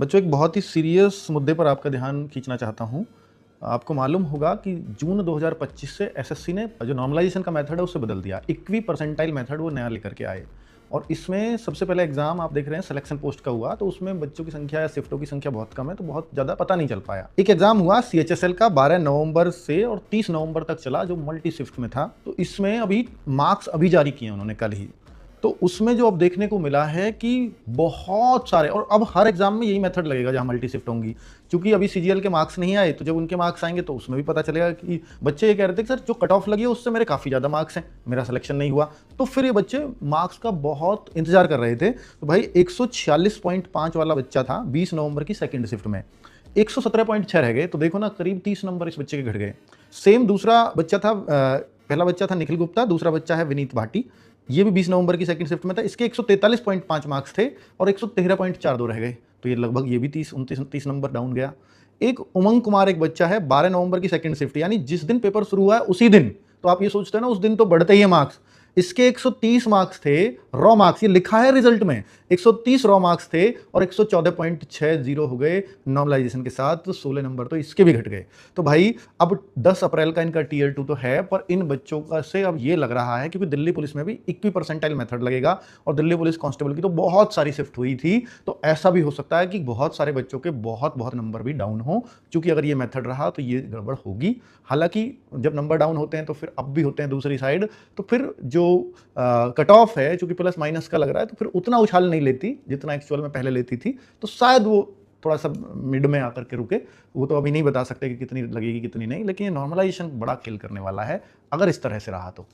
बच्चों, एक बहुत ही सीरियस मुद्दे पर आपका ध्यान खींचना चाहता हूँ। आपको मालूम होगा कि जून 2025 से एसएससी ने जो नॉर्मलाइजेशन का मेथड है उसे बदल दिया। इक्वी परसेंटाइल मेथड वो नया लेकर के आए और इसमें सबसे पहले एग्जाम आप देख रहे हैं सिलेक्शन पोस्ट का हुआ, तो उसमें बच्चों की संख्या या शिफ्टों की संख्या बहुत कम है, तो बहुत ज़्यादा पता नहीं चल पाया। एक एग्जाम हुआ सीएचएसएल का 12 नवंबर से और 30 नवंबर तक चला, जो मल्टी शिफ्ट में था। तो इसमें अभी मार्क्स अभी जारी किए उन्होंने कल ही। तो उसमें जो अब देखने को मिला है कि बहुत सारे, और अब हर एग्जाम में यही मेथड लगेगा जहां मल्टी शिफ्ट होंगी। क्योंकि अभी सीजीएल के मार्क्स नहीं आए, तो जब उनके मार्क्स आएंगे तो उसमें भी पता चलेगा कि बच्चे ये कह रहे थे कि सर जो कट ऑफ लगी है उससे मेरे काफ़ी ज़्यादा मार्क्स हैं, मेरा सिलेक्शन नहीं हुआ। तो फिर ये बच्चे मार्क्स का बहुत इंतजार कर रहे थे। तो भाई 146.5 वाला बच्चा था 20 नवंबर की सेकेंड शिफ्ट में, 117.6 रह गए। तो देखो ना, करीब 30 नंबर इस बच्चे के घट गए। सेम दूसरा बच्चा था, पहला बच्चा था निखिल गुप्ता, दूसरा बच्चा है विनीत भाटी। ये भी 20 नवंबर की सेकंड शिफ्ट में था। इसके 143.5 मार्क्स थे और 113.42 रह गए। तो ये लगभग ये भी 30 नंबर डाउन गया। एक उमंग कुमार एक बच्चा है, 12 नवंबर की सेकंड शिफ्ट, यानी जिस दिन पेपर शुरू हुआ है उसी दिन। तो आप ये सोचते हैं ना, उस दिन तो बढ़ते ही है मार्क्स। इसके 130 मार्क्स थे रॉ मार्क्स, ये लिखा है रिजल्ट में, 130 रॉ मार्क्स थे और 114.60 हो गए नॉर्मलाइजेशन के साथ। तो 16 नंबर तो इसके भी घट गए। तो भाई अब 10 अप्रैल का इनका टीयर 2 तो है, पर इन बच्चों का से अब ये लग रहा है, क्योंकि दिल्ली पुलिस में भी इक्वी परसेंटाइल मेथड लगेगा और दिल्ली पुलिस कांस्टेबल की तो बहुत सारी शिफ्ट हुई थी। तो ऐसा भी हो सकता है कि बहुत सारे बच्चों के बहुत बहुत नंबर भी डाउन हो, क्योंकि अगर ये मेथड रहा तो ये गड़बड़ होगी। हालांकि जब नंबर डाउन होते हैं तो फिर अब भी होते हैं दूसरी साइड, तो फिर जो कट ऑफ है चूंकि प्लस माइनस का लग रहा है, तो फिर उतना उछाल नहीं लेती जितना एक्चुअल में पहले लेती थी। तो शायद वो थोड़ा सा मिड में आकर के रुके। वो तो अभी नहीं बता सकते कि कितनी लगेगी कितनी नहीं, लेकिन ये नॉर्मलाइजेशन बड़ा खेल करने वाला है अगर इस तरह से रहा तो।